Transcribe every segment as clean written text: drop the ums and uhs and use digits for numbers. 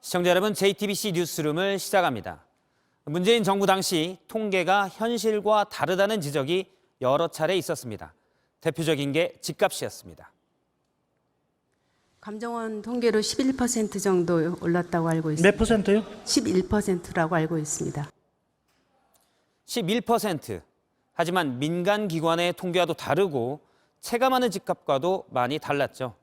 시청자 여러분, JTBC 뉴스룸을 시작합니다. 문재인 정부 당시 통계가 현실과 다르다는 지적이 여러 차례 있었습니다. 대표적인 게 집값이었습니다. 감정원 통계로 11% 정도 올랐다고 알고 있습니다. 몇 퍼센트요? 11%라고 알고 있습니다. 11%. 하지만 민간 기관의 통계와도 다르고 체감하는 집값과도 많이 달랐죠.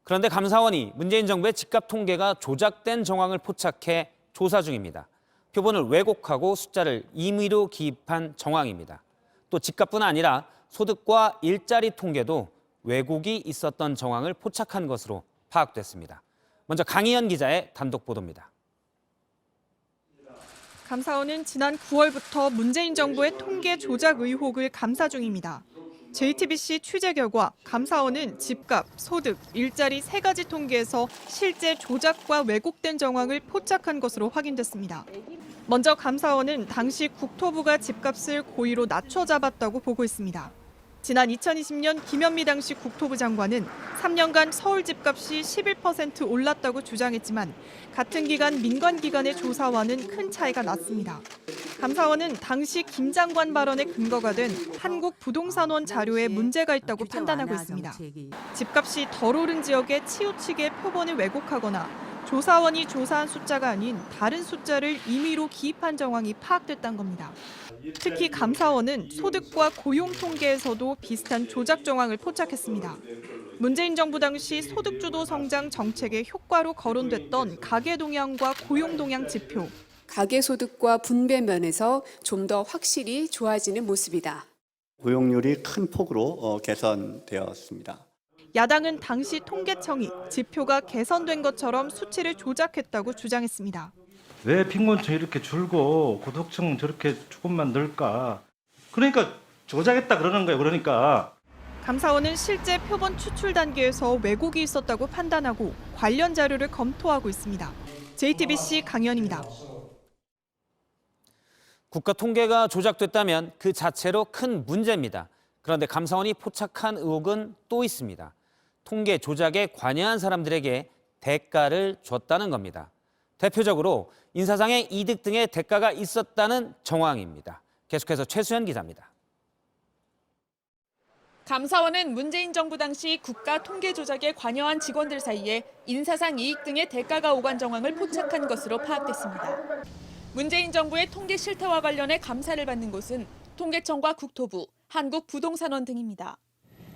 그런데 감사원이 문재인 정부의 집값 통계가 조작된 정황을 포착해 조사 중입니다. 표본을 왜곡하고 숫자를 임의로 기입한 정황입니다. 또 집값뿐 아니라 소득과 일자리 통계도 왜곡이 있었던 정황을 포착한 것으로 파악됐습니다. 먼저 강희연 기자의 단독 보도입니다. 감사원은 지난 9월부터 문재인 정부의 통계 조작 의혹을 감사 중입니다. JTBC 취재 결과 감사원은 집값, 소득, 일자리 세 가지 통계에서 실제 조작과 왜곡된 정황을 포착한 것으로 확인됐습니다. 먼저 감사원은 당시 국토부가 집값을 고의로 낮춰 잡았다고 보고 있습니다. 지난 2020년 김현미 당시 국토부 장관은 3년간 서울 집값이 11% 올랐다고 주장했지만 같은 기간 민간 기관의 조사와는 큰 차이가 났습니다. 감사원은 당시 김 장관 발언의 근거가 된 한국부동산원 자료에 문제가 있다고 판단하고 있습니다. 집값이 덜 오른 지역의 치우치게 표본을 왜곡하거나 조사원이 조사한 숫자가 아닌 다른 숫자를 임의로 기입한 정황이 파악됐다는 겁니다. 특히 감사원은 소득과 고용 통계에서도 비슷한 조작 정황을 포착했습니다. 문재인 정부 당시 소득주도 성장 정책의 효과로 거론됐던 가계 동향과 고용 동향 지표. 가계소득과 분배 면에서 좀 더 확실히 좋아지는 모습이다. 고용률이 큰 폭으로 개선되었습니다. 야당은 당시 통계청이 지표가 개선된 것처럼 수치를 조작했다고 주장했습니다. 왜 빈곤층 이렇게 줄고 고독층 저렇게 조금만 늘까? 그러니까 조작했다 그러는 거예요. 그러니까. 감사원은 실제 표본 추출 단계에서 왜곡이 있었다고 판단하고 관련 자료를 검토하고 있습니다. JTBC 강연입니다. 국가 통계가 조작됐다면 그 자체로 큰 문제입니다. 그런데 감사원이 포착한 의혹은 또 있습니다. 통계 조작에 관여한 사람들에게 대가를 줬다는 겁니다. 대표적으로 인사상의 이득 등의 대가가 있었다는 정황입니다. 계속해서 최수연 기자입니다. 감사원은 문재인 정부 당시 국가 통계 조작에 관여한 직원들 사이에 인사상 이익 등의 대가가 오간 정황을 포착한 것으로 파악됐습니다. 문재인 정부의 통계 실태와 관련해 감사를 받는 곳은 통계청과 국토부, 한국부동산원 등입니다.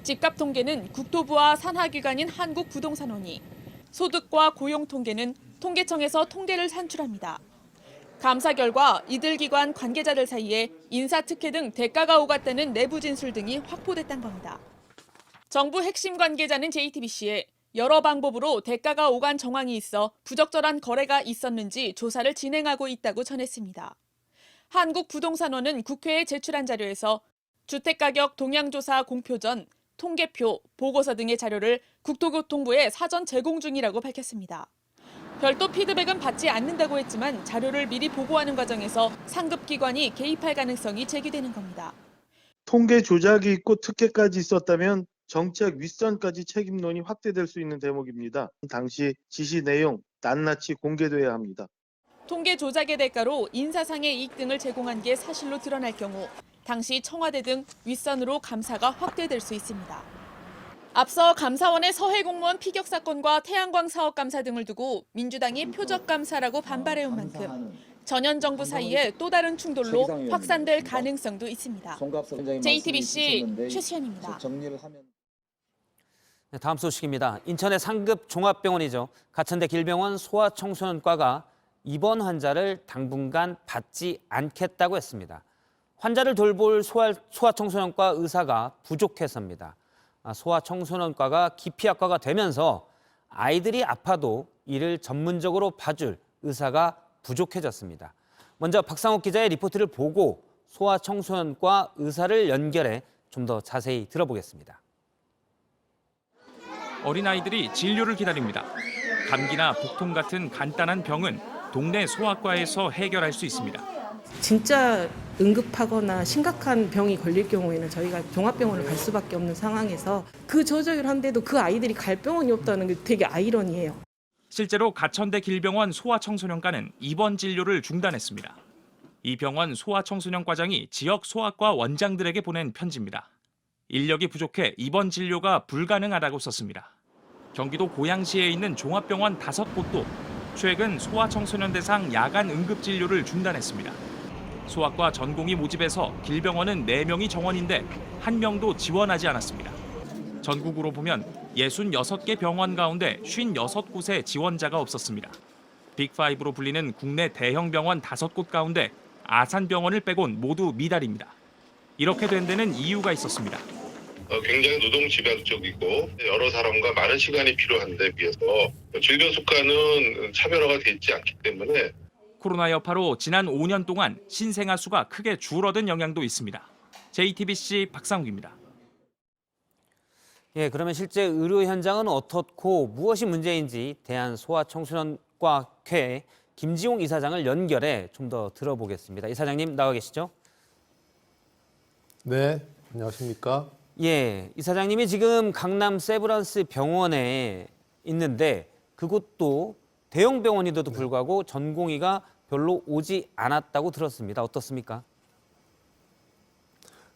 집값 통계는 국토부와 산하기관인 한국부동산원이, 소득과 고용 통계는 통계청에서 통계를 산출합니다. 감사 결과 이들 기관 관계자들 사이에 인사특혜 등 대가가 오갔다는 내부 진술 등이 확보됐다는 겁니다. 정부 핵심 관계자는 JTBC에 여러 방법으로 대가가 오간 정황이 있어 부적절한 거래가 있었는지 조사를 진행하고 있다고 전했습니다. 한국부동산원은 국회에 제출한 자료에서 주택가격 동향조사 공표 전 통계표, 보고서 등의 자료를 국토교통부에 사전 제공 중이라고 밝혔습니다. 별도 피드백은 받지 않는다고 했지만 자료를 미리 보고하는 과정에서 상급기관이 개입할 가능성이 제기되는 겁니다. 통계 조작이 있고 특혜까지 있었다면 정책 윗선까지 책임론이 확대될 수 있는 대목입니다. 당시 지시 내용 낱낱이 공개돼야 합니다. 통계 조작의 대가로 인사상의 이익 등을 제공한 게 사실로 드러날 경우 당시 청와대 등 윗선으로 감사가 확대될 수 있습니다. 앞서 감사원의 서해 공무원 피격 사건과 태양광 사업 감사 등을 두고 민주당이 표적 감사라고 반발해온 만큼 전현 정부 사이에 또 다른 충돌로 확산될 가능성도 있습니다. JTBC 최수연입니다. 네, 다음 소식입니다. 인천의 상급 종합병원이죠. 가천대 길병원 소아청소년과가 입원 환자를 당분간 받지 않겠다고 했습니다. 환자를 돌볼 소아청소년과 의사가 부족해서입니다. 소아청소년과가 기피학과가 되면서 아이들이 아파도 이를 전문적으로 봐줄 의사가 부족해졌습니다. 먼저 박상욱 기자의 리포트를 보고 소아청소년과 의사를 연결해 좀 더 자세히 들어보겠습니다. 어린아이들이 진료를 기다립니다. 감기나 복통 같은 간단한 병은 동네 소아과에서 해결할 수 있습니다. 진짜 응급하거나 심각한 병이 걸릴 경우에는 저희가 종합병원을 갈 수밖에 없는 상황에서 그 저조율한데도 그 아이들이 갈 병원이 없다는 게 되게 아이러니해요. 실제로 가천대 길병원 소아청소년과는 입원 진료를 중단했습니다. 이 병원 소아청소년과장이 지역 소아과 원장들에게 보낸 편지입니다. 인력이 부족해 입원 진료가 불가능하다고 썼습니다. 경기도 고양시에 있는 종합병원 5곳도 최근 소아청소년 대상 야간 응급진료를 중단했습니다. 소아과 전공의 모집에서 길병원은 4명이 정원인데 1명도 지원하지 않았습니다. 전국으로 보면 66개 병원 가운데 56곳에 지원자가 없었습니다. 빅5로 불리는 국내 대형 병원 5곳 가운데 아산병원을 빼곤 모두 미달입니다. 이렇게 된 데는 이유가 있었습니다. 굉장히 노동 집약적이고 여러 사람과 많은 시간이 필요한 데 비해서 질병 수가는 차별화가 되어 있지 않기 때문에 코로나 여파로 지난 5년 동안 신생아 수가 크게 줄어든 영향도 있습니다. JTBC 박상욱입니다. 예, 그러면 실제 의료 현장은 어떻고 무엇이 문제인지 대한소아청소년과회 김지용 이사장을 연결해 좀 더 들어보겠습니다. 이사장님 나와 계시죠? 네, 안녕하십니까? 예, 이사장님이 지금 강남 세브란스 병원에 있는데 그곳도 대형 병원인데도 불구하고 전공의가 별로 오지 않았다고 들었습니다. 어떻습니까?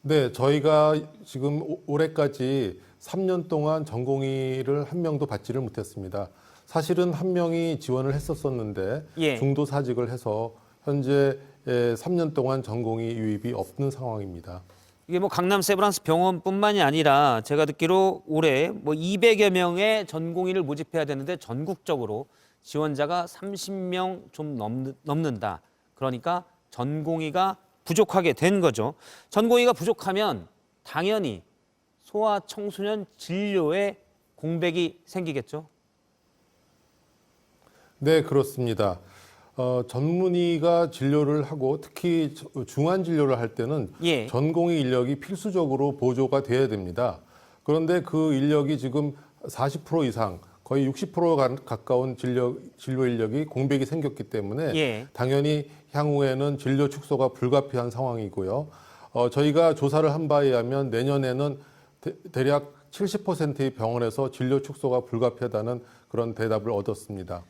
네, 저희가 지금 올해까지 3년 동안 전공의를 한 명도 받지를 못했습니다. 사실은 한 명이 지원을 했었는데 예. 중도 사직을 해서 현재 3년 동안 전공의 유입이 없는 상황입니다. 이게 뭐 강남 세브란스 병원뿐만이 아니라 제가 듣기로 올해 뭐 200여 명의 전공의를 모집해야 되는데 전국적으로 지원자가 30명 좀 넘는다. 그러니까 전공의가 부족하게 된 거죠. 전공의가 부족하면 당연히 소아청소년 진료에 공백이 생기겠죠. 네, 그렇습니다. 전문의가 진료를 하고 특히 중환 진료를 할 때는 예. 전공의 인력이 필수적으로 보조가 돼야 됩니다. 그런데 그 인력이 지금 40% 이상 거의 60% 가까운 진료 인력이 공백이 생겼기 때문에 예. 당연히 향후에는 진료 축소가 불가피한 상황이고요. 저희가 조사를 한 바에 의하면 내년에는 대략 70%의 병원에서 진료 축소가 불가피하다는 그런 대답을 얻었습니다.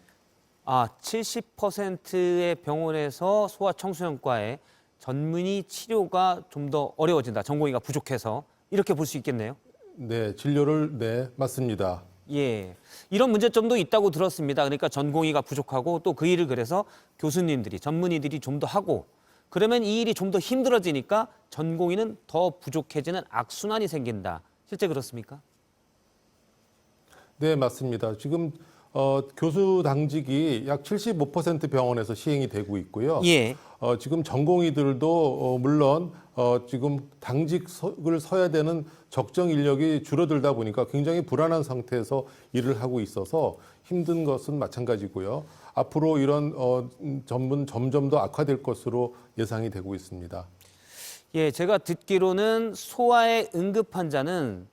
70%의 병원에서 소아청소년과의 전문의 치료가 좀 더 어려워진다. 전공의가 부족해서 이렇게 볼 수 있겠네요. 네, 진료를 네, 맞습니다. 예, 이런 문제점도 있다고 들었습니다. 그러니까 전공의가 부족하고 또 그 일을 그래서 교수님들이, 전문의들이 좀 더 하고 그러면 이 일이 좀 더 힘들어지니까 전공의는 더 부족해지는 악순환이 생긴다. 실제 그렇습니까? 네, 맞습니다. 지금 교수 당직이 약 75% 병원에서 시행이 되고 있고요. 예. 지금 전공의들도 물론 지금 당직을 서야 되는 적정 인력이 줄어들다 보니까 굉장히 불안한 상태에서 일을 하고 있어서 힘든 것은 마찬가지고요. 앞으로 이런 점은 점점 더 악화될 것으로 예상이 되고 있습니다. 예, 제가 듣기로는 소아의 응급 환자는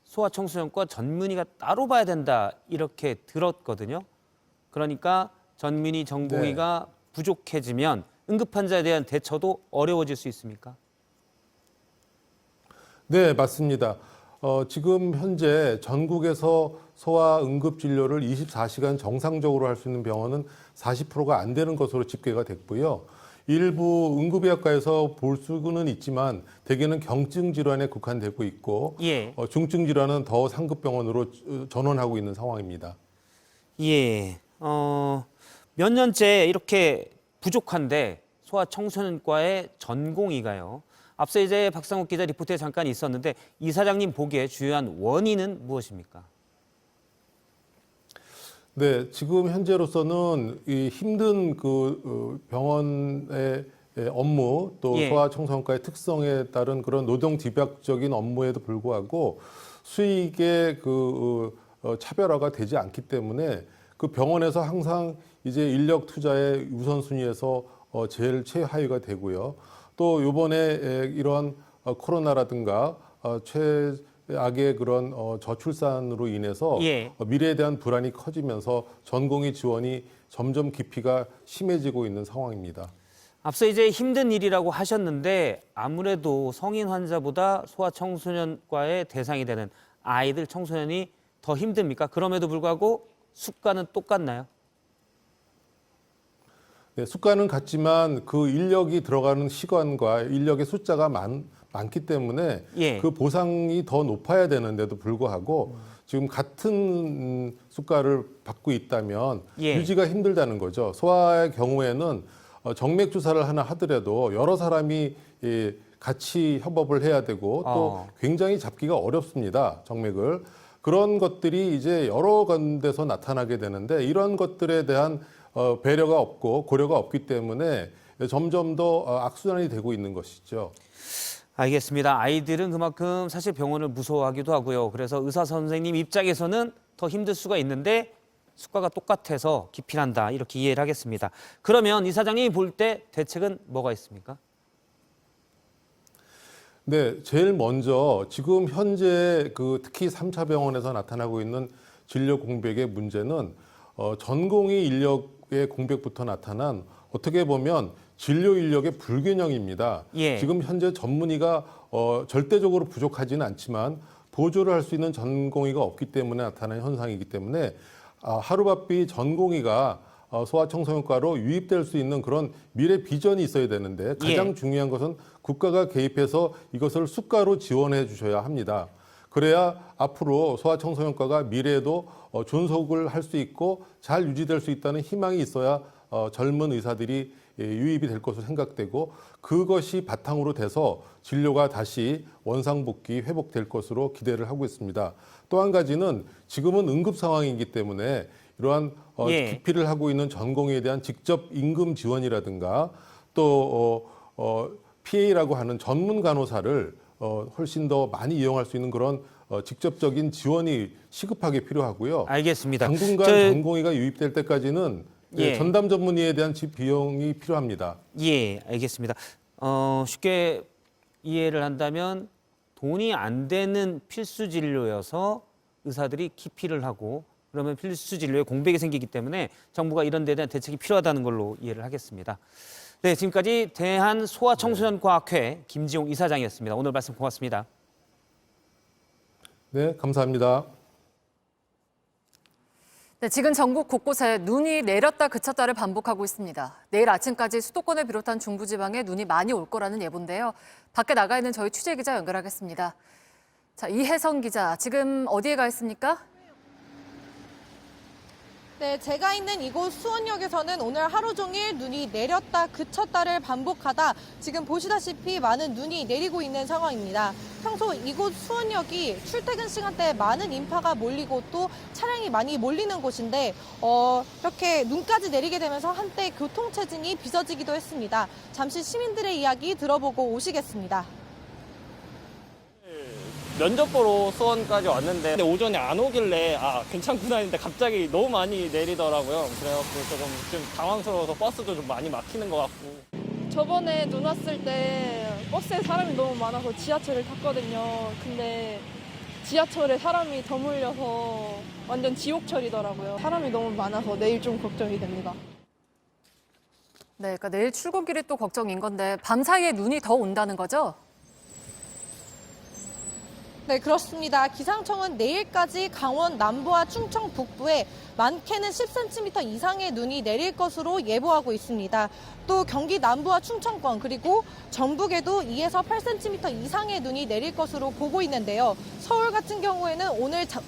소아청소년과 전문의가 따로 봐야 된다 이렇게 들었거든요. 그러니까 전문의, 전공의가 부족해지면 응급 환자에 대한 대처도 어려워질 수 있습니까? 네, 맞습니다. 지금 현재 전국에서 소아 응급 진료를 24시간 정상적으로 할 수 있는 병원은 40%가 안 되는 것으로 집계가 됐고요. 일부 응급의학과에서 볼 수는 있지만 대개는 경증 질환에 국한되고 있고 예. 중증 질환은 더 상급 병원으로 전원하고 있는 상황입니다. 예. 몇 년째 이렇게 부족한데 소아청소년과의 전공의가요. 앞서 이제 박상욱 기자 리포트에 잠깐 있었는데 이사장님 보기에 주요한 원인은 무엇입니까? 네, 지금 현재로서는 이 힘든 병원의 업무 또 예. 소아청소년과의 특성에 따른 그런 노동 집약적인 업무에도 불구하고 수익의 차별화가 되지 않기 때문에 그 병원에서 항상 이제 인력 투자의 우선순위에서 제일 최하위가 되고요. 또 이번에 이런 코로나라든가 최악의 그런 저출산으로 인해서 예. 미래에 대한 불안이 커지면서 전공의 지원이 점점 깊이가 심해지고 있는 상황입니다. 앞서 이제 힘든 일이라고 하셨는데 아무래도 성인 환자보다 소아청소년과의 대상이 되는 아이들, 청소년이 더 힘듭니까? 그럼에도 불구하고 수가는 똑같나요? 네, 수가는 같지만 그 인력이 들어가는 시간과 인력의 숫자가 많기 때문에 예. 그 보상이 더 높아야 되는데도 불구하고 지금 같은 수가를 받고 있다면 예. 유지가 힘들다는 거죠. 소아의 경우에는 정맥 주사를 하나 하더라도 여러 사람이 같이 협업을 해야 되고 또 굉장히 잡기가 어렵습니다. 정맥을. 그런 것들이 이제 여러 군데서 나타나게 되는데 이런 것들에 대한 배려가 없고 고려가 없기 때문에 점점 더 악순환이 되고 있는 것이죠. 알겠습니다. 아이들은 그만큼 사실 병원을 무서워하기도 하고요. 그래서 의사 선생님 입장에서는 더 힘들 수가 있는데 수가가 똑같아서 기필한다 이렇게 이해를 하겠습니다. 그러면 이사장님이 볼 때 대책은 뭐가 있습니까? 네, 제일 먼저 지금 현재 특히 3차 병원에서 나타나고 있는 진료 공백의 문제는 전공의 인력의 공백부터 나타난 어떻게 보면 진료 인력의 불균형입니다. 예. 지금 현재 전문의가 절대적으로 부족하지는 않지만 보조를 할 수 있는 전공의가 없기 때문에 나타나는 현상이기 때문에 하루바삐 전공의가 소아청소년과로 유입될 수 있는 그런 미래 비전이 있어야 되는데 가장 중요한 것은 국가가 개입해서 이것을 수가로 지원해 주셔야 합니다. 그래야 앞으로 소아청소년과가 미래에도 존속을 할 수 있고 잘 유지될 수 있다는 희망이 있어야 젊은 의사들이 유입이 될 것으로 생각되고 그것이 바탕으로 돼서 진료가 다시 원상복귀 회복될 것으로 기대를 하고 있습니다. 또 한 가지는 지금은 응급 상황이기 때문에 이러한 기피를 하고 있는 전공의에 대한 직접 임금 지원이라든가 또 PA라고 하는 전문 간호사를 훨씬 더 많이 이용할 수 있는 그런 직접적인 지원이 시급하게 필요하고요. 알겠습니다. 당분간 전공의가 유입될 때까지는 예. 전담 전문의에 대한 비용이 필요합니다. 예, 알겠습니다. 쉽게 이해를 한다면 돈이 안 되는 필수 진료여서 의사들이 기피를 하고 그러면 필수 진료에 공백이 생기기 때문에 정부가 이런 데에 대한 대책이 필요하다는 걸로 이해를 하겠습니다. 네, 지금까지 대한소아청소년과학회 김지용 이사장이었습니다. 오늘 말씀 고맙습니다. 네, 감사합니다. 네, 지금 전국 곳곳에 눈이 내렸다 그쳤다를 반복하고 있습니다. 내일 아침까지 수도권을 비롯한 중부지방에 눈이 많이 올 거라는 예보인데요. 밖에 나가 있는 저희 취재기자 연결하겠습니다. 자, 이혜성 기자, 지금 어디에 가 있습니까? 네, 제가 있는 이곳 수원역에서는 오늘 하루 종일 눈이 내렸다 그쳤다를 반복하다 지금 보시다시피 많은 눈이 내리고 있는 상황입니다. 평소 이곳 수원역이 출퇴근 시간대에 많은 인파가 몰리고 또 차량이 많이 몰리는 곳인데 이렇게 눈까지 내리게 되면서 한때 교통체증이 빚어지기도 했습니다. 잠시 시민들의 이야기 들어보고 오시겠습니다. 면접 보러 수원까지 왔는데 오전에 안 오길래 괜찮구나 했는데 갑자기 너무 많이 내리더라고요. 그래갖고 조금 좀 당황스러워서 버스도 좀 많이 막히는 것 같고. 저번에 눈 왔을 때 버스에 사람이 너무 많아서 지하철을 tas거든요. 근데 지하철에 사람이 더 몰려서 완전 지옥철이더라고요. 사람이 너무 많아서 내일 좀 걱정이 됩니다. 네, 그러니까 내일 출근길이 또 걱정인 건데 밤사이에 눈이 더 온다는 거죠? 네, 그렇습니다. 기상청은 내일까지 강원 남부와 충청 북부에 많게는 10cm 이상의 눈이 내릴 것으로 예보하고 있습니다. 또 경기 남부와 충청권 그리고 전북에도 2에서 8cm 이상의 눈이 내릴 것으로 보고 있는데요. 서울 같은 경우에는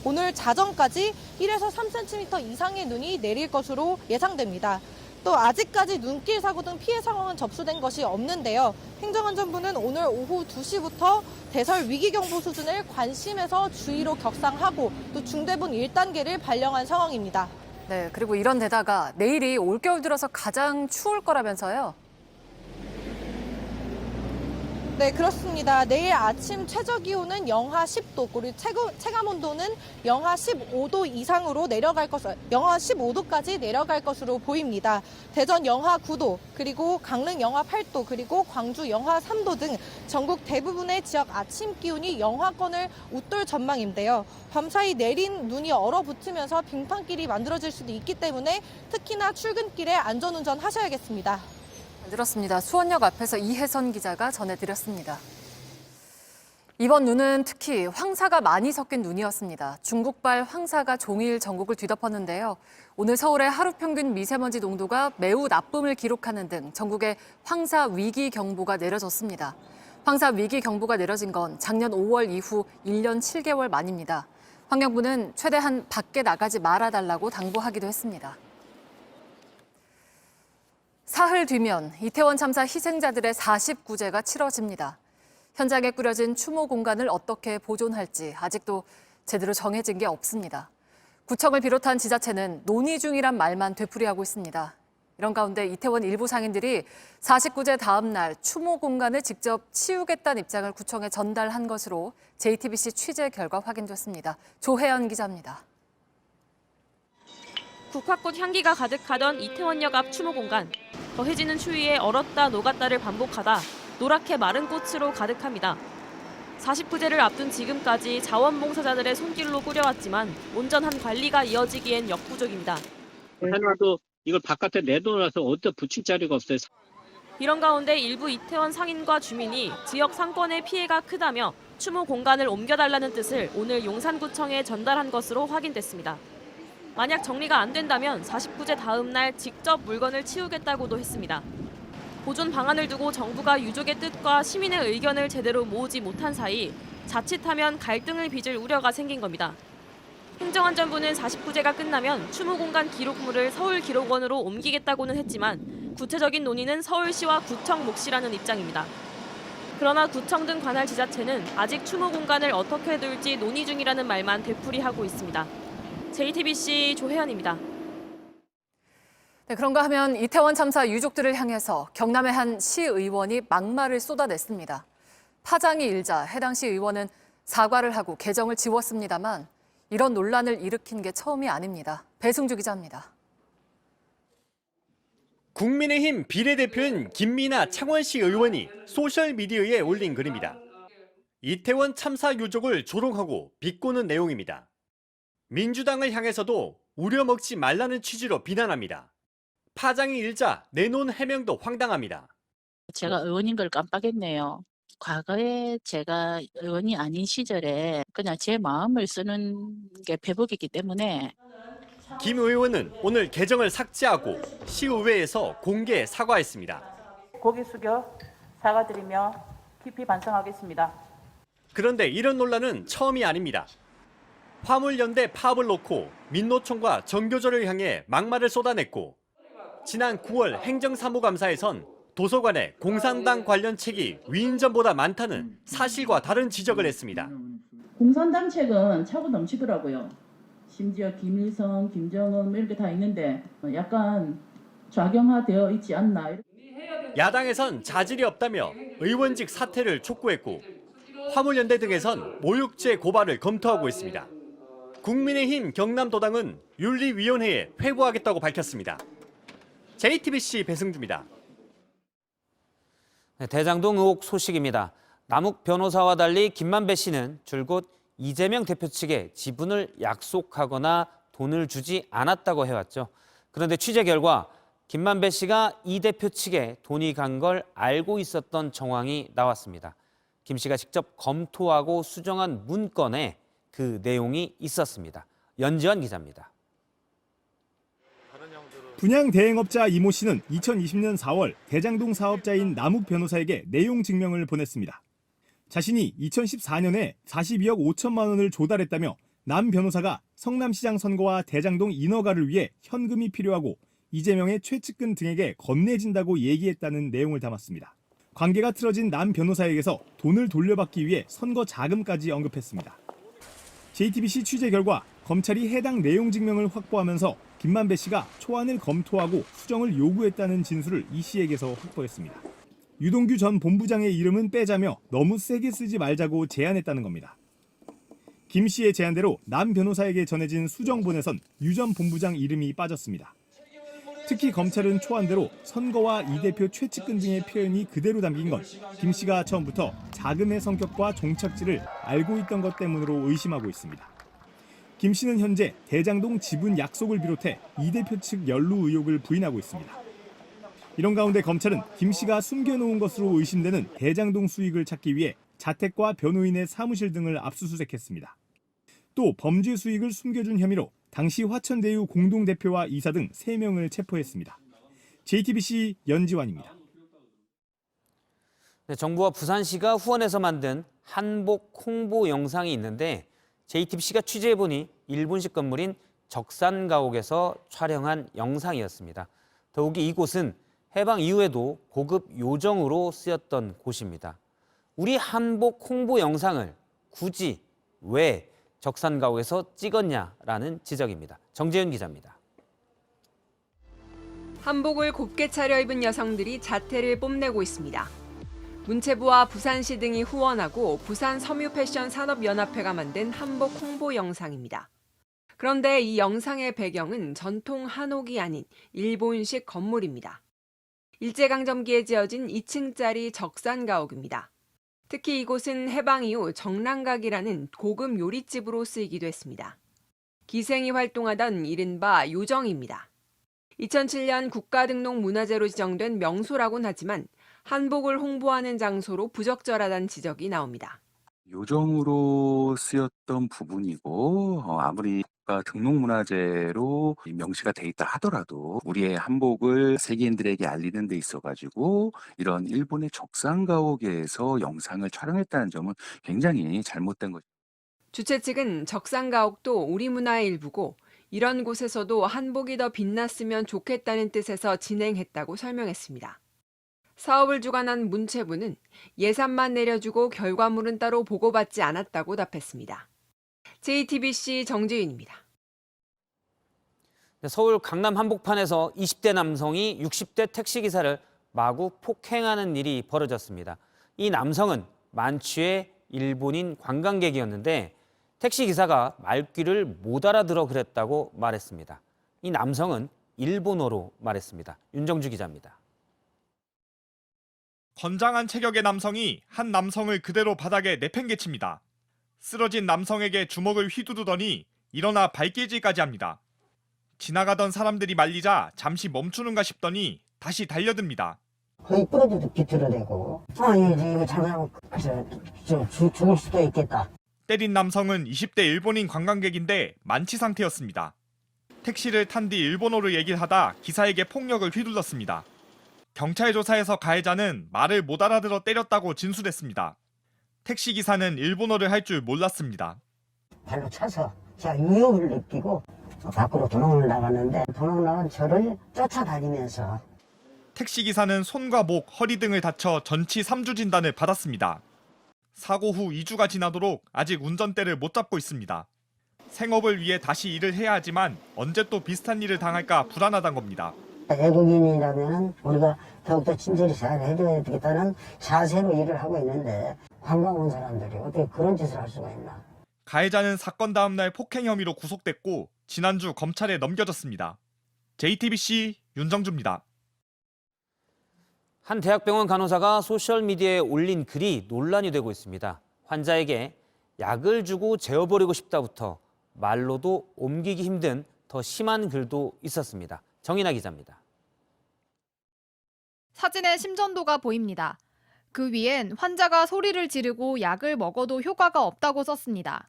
오늘 자정까지 1에서 3cm 이상의 눈이 내릴 것으로 예상됩니다. 또 아직까지 눈길 사고 등 피해 상황은 접수된 것이 없는데요. 행정안전부는 오늘 오후 2시부터 대설 위기경보 수준을 관심에서 주의로 격상하고 또 중대본 1단계를 발령한 상황입니다. 네, 그리고 이런 데다가 내일이 올겨울 들어서 가장 추울 거라면서요? 네, 그렇습니다. 내일 아침 최저기온은 영하 10도, 그리고 체감온도는 영하 15도 이상으로 영하 15도까지 내려갈 것으로 보입니다. 대전 영하 9도, 그리고 강릉 영하 8도, 그리고 광주 영하 3도 등 전국 대부분의 지역 아침 기온이 영하권을 웃돌 전망인데요. 밤사이 내린 눈이 얼어붙으면서 빙판길이 만들어질 수도 있기 때문에 특히나 출근길에 안전운전 하셔야겠습니다. 들었습니다. 수원역 앞에서 이혜선 기자가 전해드렸습니다. 이번 눈은 특히 황사가 많이 섞인 눈이었습니다. 중국발 황사가 종일 전국을 뒤덮었는데요. 오늘 서울의 하루 평균 미세먼지 농도가 매우 나쁨을 기록하는 등 전국에 황사 위기 경보가 내려졌습니다. 황사 위기 경보가 내려진 건 작년 5월 이후 1년 7개월 만입니다. 환경부는 최대한 밖에 나가지 말아달라고 당부하기도 했습니다. 사흘 뒤면 이태원 참사 희생자들의 49제가 치러집니다. 현장에 꾸려진 추모 공간을 어떻게 보존할지 아직도 제대로 정해진 게 없습니다. 구청을 비롯한 지자체는 논의 중이란 말만 되풀이하고 있습니다. 이런 가운데 이태원 일부 상인들이 49제 다음 날 추모 공간을 직접 치우겠다는 입장을 구청에 전달한 것으로 JTBC 취재 결과 확인됐습니다. 조혜연 기자입니다. 국화꽃 향기가 가득하던 이태원역 앞 추모 공간. 더해지는 추위에 얼었다 녹았다를 반복하다 노랗게 마른 꽃으로 가득합니다. 49제를 앞둔 지금까지 자원봉사자들의 손길로 꾸려왔지만 온전한 관리가 이어지기엔 역부족입니다. 해놔도 이걸 바깥에 내놓아서 어디다 붙일 자리가 없어요. 이런 가운데 일부 이태원 상인과 주민이 지역 상권의 피해가 크다며 추모 공간을 옮겨달라는 뜻을 오늘 용산구청에 전달한 것으로 확인됐습니다. 만약 정리가 안 된다면 49제 다음 날 직접 물건을 치우겠다고도 했습니다. 보존 방안을 두고 정부가 유족의 뜻과 시민의 의견을 제대로 모으지 못한 사이 자칫하면 갈등을 빚을 우려가 생긴 겁니다. 행정안전부는 49제가 끝나면 추모 공간 기록물을 서울기록원으로 옮기겠다고는 했지만 구체적인 논의는 서울시와 구청 몫이라는 입장입니다. 그러나 구청 등 관할 지자체는 아직 추모 공간을 어떻게 둘지 논의 중이라는 말만 되풀이하고 있습니다. JTBC 조혜연입니다. 네, 그런가 하면 이태원 참사 유족들을 향해서 경남의 한 시의원이 막말을 쏟아냈습니다. 파장이 일자 해당 시의원은 사과를 하고 계정을 지웠습니다만 이런 논란을 일으킨 게 처음이 아닙니다. 배승주 기자입니다. 국민의힘 비례대표인 김미나 창원시 의원이 소셜미디어에 올린 글입니다. 이태원 참사 유족을 조롱하고 비꼬는 내용입니다. 민주당을 향해서도 우려먹지 말라는 취지로 비난합니다. 파장이 일자 내놓은 해명도 황당합니다. 제가 의원인 걸 깜빡했네요. 과거에 제가 의원이 아닌 시절에 그냥 제 마음을 쓰는 게 배복이기 때문에. 김 의원은 오늘 계정을 삭제하고 시의회에서 공개 사과했습니다. 고개 숙여 사과드리며 깊이 반성하겠습니다. 그런데 이런 논란은 처음이 아닙니다. 화물연대 파업을 놓고 민노총과 정교조를 향해 막말을 쏟아냈고 지난 9월 행정사무감사에선 도서관에 공산당 관련 책이 위인전보다 많다는 사실과 다른 지적을 했습니다. 공산당 책은 차고 넘치더라고요. 심지어 김일성, 김정은 이렇게 다 있는데 약간 좌경화되어 있지 않나. 야당에선 자질이 없다며 의원직 사퇴를 촉구했고 화물연대 등에선 모욕죄 고발을 검토하고 있습니다. 국민의힘 경남도당은 윤리위원회에 회부하겠다고 밝혔습니다. JTBC 배승주입니다. 네, 대장동 의혹 소식입니다. 남욱 변호사와 달리 김만배 씨는 줄곧 이재명 대표 측에 지분을 약속하거나 돈을 주지 않았다고 해왔죠. 그런데 취재 결과 김만배 씨가 이 대표 측에 돈이 간 걸 알고 있었던 정황이 나왔습니다. 김 씨가 직접 검토하고 수정한 문건에 그 내용이 있었습니다. 연지원 기자입니다. 분양 대행업자 이모 씨는 2020년 4월 대장동 사업자인 남욱 변호사에게 내용 증명을 보냈습니다. 자신이 2014년에 42억 5천만 원을 조달했다며 남 변호사가 성남시장 선거와 대장동 인허가를 위해 현금이 필요하고 이재명의 최측근 등에게 건네진다고 얘기했다는 내용을 담았습니다. 관계가 틀어진 남 변호사에게서 돈을 돌려받기 위해 선거 자금까지 언급했습니다. JTBC 취재 결과 검찰이 해당 내용 증명을 확보하면서 김만배 씨가 초안을 검토하고 수정을 요구했다는 진술을 이 씨에게서 확보했습니다. 유동규 전 본부장의 이름은 빼자며 너무 세게 쓰지 말자고 제안했다는 겁니다. 김 씨의 제안대로 남 변호사에게 전해진 수정본에선 유 전 본부장 이름이 빠졌습니다. 특히 검찰은 초안대로 선거와 이 대표 최측근 등의 표현이 그대로 담긴 건 김 씨가 처음부터 자금의 성격과 종착지를 알고 있던 것 때문으로 의심하고 있습니다. 김 씨는 현재 대장동 지분 약속을 비롯해 이 대표 측 연루 의혹을 부인하고 있습니다. 이런 가운데 검찰은 김 씨가 숨겨놓은 것으로 의심되는 대장동 수익을 찾기 위해 자택과 변호인의 사무실 등을 압수수색했습니다. 또 범죄 수익을 숨겨준 혐의로 당시 화천대유 공동대표와 이사 등 3명을 체포했습니다. JTBC 연지환입니다. 네, 정부와 부산시가 후원해서 만든 한복 홍보 영상이 있는데 JTBC가 취재해보니 일본식 건물인 적산가옥에서 촬영한 영상이었습니다. 더욱이 이곳은 해방 이후에도 고급 요정으로 쓰였던 곳입니다. 우리 한복 홍보 영상을 굳이 왜 적산가옥에서 찍었냐라는 지적입니다. 정재윤 기자입니다. 한복을 곱게 차려입은 여성들이 자태를 뽐내고 있습니다. 문체부와 부산시 등이 후원하고 부산 섬유패션산업연합회가 만든 한복 홍보 영상입니다. 그런데 이 영상의 배경은 전통 한옥이 아닌 일본식 건물입니다. 일제강점기에 지어진 2층짜리 적산가옥입니다. 특히 이곳은 해방 이후 정랑각이라는 고급 요리집으로 쓰이기도 했습니다. 기생이 활동하던 이른바 요정입니다. 2007년 국가등록문화재로 지정된 명소라고는 하지만 한복을 홍보하는 장소로 부적절하다는 지적이 나옵니다. 요정으로 쓰였던 부분이고 아무리 국가 등록문화재로 명시가 돼 있다 하더라도 우리의 한복을 세계인들에게 알리는 데 있어가지고 이런 일본의 적산가옥에서 영상을 촬영했다는 점은 굉장히 잘못된 거죠. 주최 측은 적산가옥도 우리 문화의 일부고 이런 곳에서도 한복이 더 빛났으면 좋겠다는 뜻에서 진행했다고 설명했습니다. 사업을 주관한 문체부는 예산만 내려주고 결과물은 따로 보고받지 않았다고 답했습니다. JTBC 정재윤입니다. 서울 강남 한복판에서 20대 남성이 60대 택시기사를 마구 폭행하는 일이 벌어졌습니다. 이 남성은 만취의 일본인 관광객이었는데 택시기사가 말귀를 못 알아들어 그랬다고 말했습니다. 이 남성은 일본어로 말했습니다. 윤정주 기자입니다. 건장한 체격의 남성이 한 남성을 그대로 바닥에 내팽개칩니다. 쓰러진 남성에게 주먹을 휘두르더니 일어나 발길질까지 합니다. 지나가던 사람들이 말리자 잠시 멈추는가 싶더니 다시 달려듭니다. 거의 부러져도 비틀어 대고 이거 잘못하면 죽을 수도 있겠다. 때린 남성은 20대 일본인 관광객인데 만취 상태였습니다. 택시를 탄 뒤 일본어로 얘기를 하다 기사에게 폭력을 휘둘렀습니다. 경찰 조사에서 가해자는 말을 못 알아들어 때렸다고 진술했습니다. 택시기사는 일본어를 할 줄 몰랐습니다. 발로 차서 제가 위협을 느끼고 밖으로 도망을 나갔는데 도망 나간 저를 쫓아다니면서 택시기사는 손과 목, 허리 등을 다쳐 전치 3주 진단을 받았습니다. 사고 후 2주가 지나도록 아직 운전대를 못 잡고 있습니다. 생업을 위해 다시 일을 해야 하지만 언제 또 비슷한 일을 당할까 불안하단 겁니다. 외국인이라면 우리가 더욱더 친절히 잘 해줘야 되겠다는 자세로 일을 하고 있는데 관광 온 사람들이 어떻게 그런 짓을 할 수가 있나. 가해자는 사건 다음 날 폭행 혐의로 구속됐고 지난주 검찰에 넘겨졌습니다. JTBC 윤정주입니다. 한 대학병원 간호사가 소셜미디어에 올린 글이 논란이 되고 있습니다. 환자에게 약을 주고 재워버리고 싶다부터 말로도 옮기기 힘든 더 심한 글도 있었습니다. 정인아 기자입니다. 사진에 심전도가 보입니다. 그 위엔 환자가 소리를 지르고 약을 먹어도 효과가 없다고 썼습니다.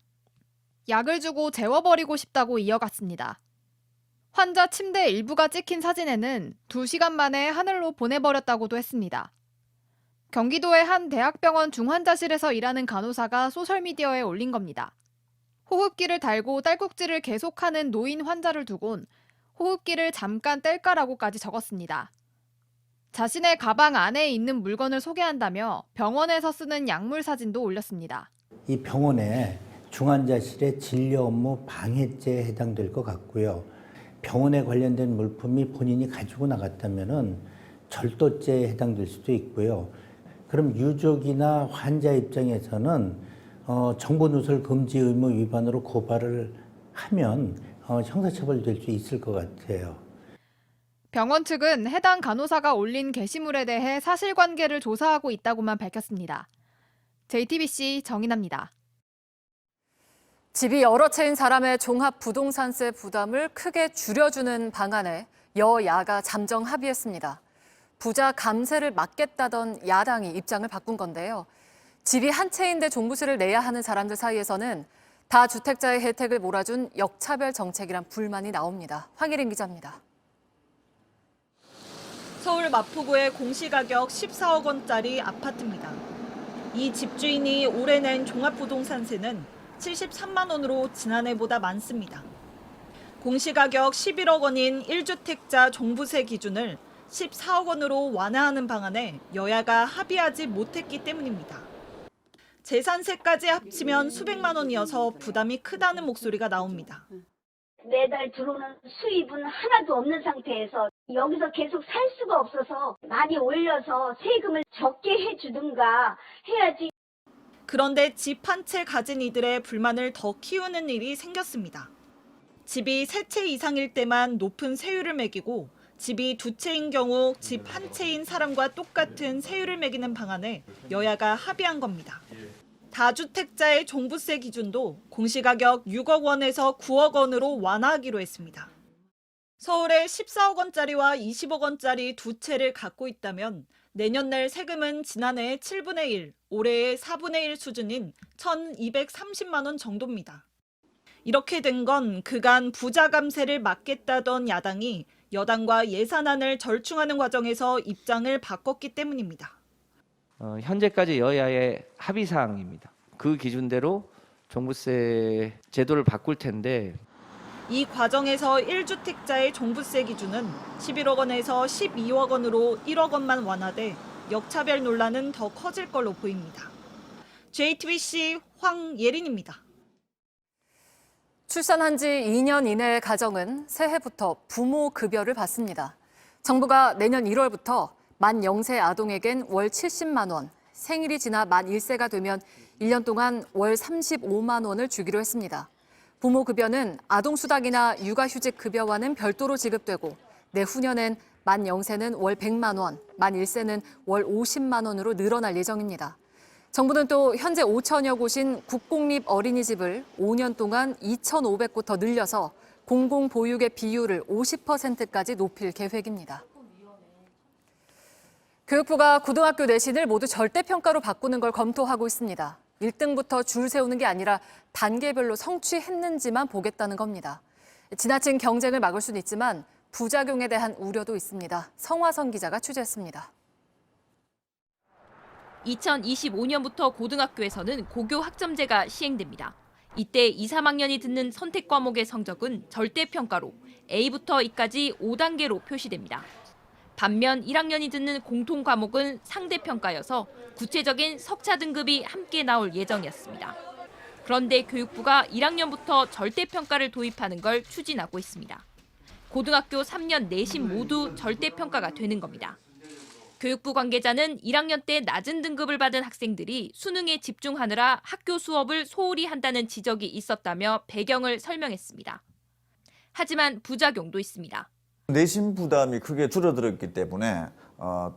약을 주고 재워버리고 싶다고 이어갔습니다. 환자 침대 일부가 찍힌 사진에는 2시간 만에 하늘로 보내버렸다고도 했습니다. 경기도의 한 대학병원 중환자실에서 일하는 간호사가 소셜미디어에 올린 겁니다. 호흡기를 달고 딸꾹질을 계속하는 노인 환자를 두곤 호흡기를 잠깐 뗄까라고까지 적었습니다. 자신의 가방 안에 있는 물건을 소개한다며 병원에서 쓰는 약물 사진도 올렸습니다. 이 병원의 중환자실의 진료 업무 방해죄에 해당될 것 같고요. 병원에 관련된 물품이 본인이 가지고 나갔다면은 절도죄에 해당될 수도 있고요. 그럼 유족이나 환자 입장에서는 정보 누설 금지 의무 위반으로 고발을 하면 형사처벌될 수 있을 것 같아요. 병원 측은 해당 간호사가 올린 게시물에 대해 사실관계를 조사하고 있다고만 밝혔습니다. JTBC 정인아입니다. 집이 여러 채인 사람의 종합부동산세 부담을 크게 줄여주는 방안에 여야가 잠정 합의했습니다. 부자 감세를 막겠다던 야당이 입장을 바꾼 건데요. 집이 한 채인데 종부세를 내야 하는 사람들 사이에서는 다주택자의 혜택을 몰아준 역차별 정책이란 불만이 나옵니다. 황혜린 기자입니다. 서울 마포구의 공시가격 14억 원짜리 아파트입니다. 이 집주인이 올해 낸 종합부동산세는 73만 원으로 지난해보다 많습니다. 공시가격 11억 원인 1주택자 종부세 기준을 14억 원으로 완화하는 방안에 여야가 합의하지 못했기 때문입니다. 재산세까지 합치면 수백만 원이어서 부담이 크다는 목소리가 나옵니다. 매달 들어오는 수입은 하나도 없는 상태에서 여기서 계속 살 수가 없어서 많이 올려서 세금을 적게 해주든가 해야지. 그런데 집 한 채 가진 이들의 불만을 더 키우는 일이 생겼습니다. 집이 3채 이상일 때만 높은 세율을 매기고 집이 2채인 경우 집 한 채인 사람과 똑같은 세율을 매기는 방안에 여야가 합의한 겁니다. 다주택자의 종부세 기준도 공시가격 6억 원에서 9억 원으로 완화하기로 했습니다. 서울에 14억 원짜리와 20억 원짜리 2채를 갖고 있다면 내년 낼 세금은 지난해의 7분의 1, 올해의 4분의 1 수준인 1,230만 원 정도입니다. 이렇게 된 건 그간 부자 감세를 막겠다던 야당이 여당과 예산안을 절충하는 과정에서 입장을 바꿨기 때문입니다. 현재까지 여야의 합의 사항입니다. 그 기준대로 종부세 제도를 바꿀 텐데 이 과정에서 1주택자의 종부세 기준은 11억 원에서 12억 원으로 1억 원만 완화돼 역차별 논란은 더 커질 걸로 보입니다. JTBC 황예린입니다. 출산한 지 2년 이내의 가정은 새해부터 부모 급여를 받습니다. 정부가 내년 1월부터 만 0세 아동에겐 월 70만 원, 생일이 지나 만 1세가 되면 1년 동안 월 35만 원을 주기로 했습니다. 부모 급여는 아동수당이나 육아휴직 급여와는 별도로 지급되고 내후년엔 만 0세는 월 100만 원, 만 1세는 월 50만 원으로 늘어날 예정입니다. 정부는 또 현재 5천여 곳인 국공립 어린이집을 5년 동안 2,500곳 더 늘려서 공공보육의 비율을 50%까지 높일 계획입니다. 교육부가 고등학교 내신을 모두 절대평가로 바꾸는 걸 검토하고 있습니다. 1등부터 줄 세우는 게 아니라 단계별로 성취했는지만 보겠다는 겁니다. 지나친 경쟁을 막을 수는 있지만 부작용에 대한 우려도 있습니다. 성화선 기자가 취재했습니다. 2025년부터 고등학교에서는 고교 학점제가 시행됩니다. 이때 2, 3학년이 듣는 선택 과목의 성적은 절대평가로 A부터 E까지 5단계로 표시됩니다. 반면 1학년이 듣는 공통 과목은 상대평가여서 구체적인 석차 등급이 함께 나올 예정이었습니다. 그런데 교육부가 1학년부터 절대평가를 도입하는 걸 추진하고 있습니다. 고등학교 3년 내신 모두 절대평가가 되는 겁니다. 교육부 관계자는 1학년 때 낮은 등급을 받은 학생들이 수능에 집중하느라 학교 수업을 소홀히 한다는 지적이 있었다며 배경을 설명했습니다. 하지만 부작용도 있습니다. 내신 부담이 크게 줄어들었기 때문에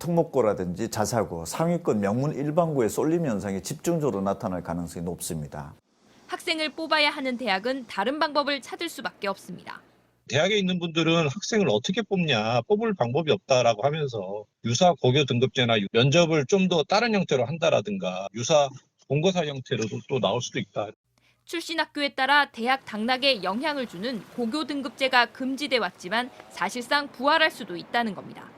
특목고라든지 자사고, 상위권 명문 일반고의 쏠림 현상이 집중적으로 나타날 가능성이 높습니다. 학생을 뽑아야 하는 대학은 다른 방법을 찾을 수밖에 없습니다. 대학에 있는 분들은 학생을 어떻게 뽑냐, 뽑을 방법이 없다라고 하면서 유사 고교 등급제나 면접을 좀 더 다른 형태로 한다라든가 유사 본거사 형태로도 또 나올 수도 있다. 출신 학교에 따라 대학 당락에 영향을 주는 고교 등급제가 금지돼 왔지만 사실상 부활할 수도 있다는 겁니다.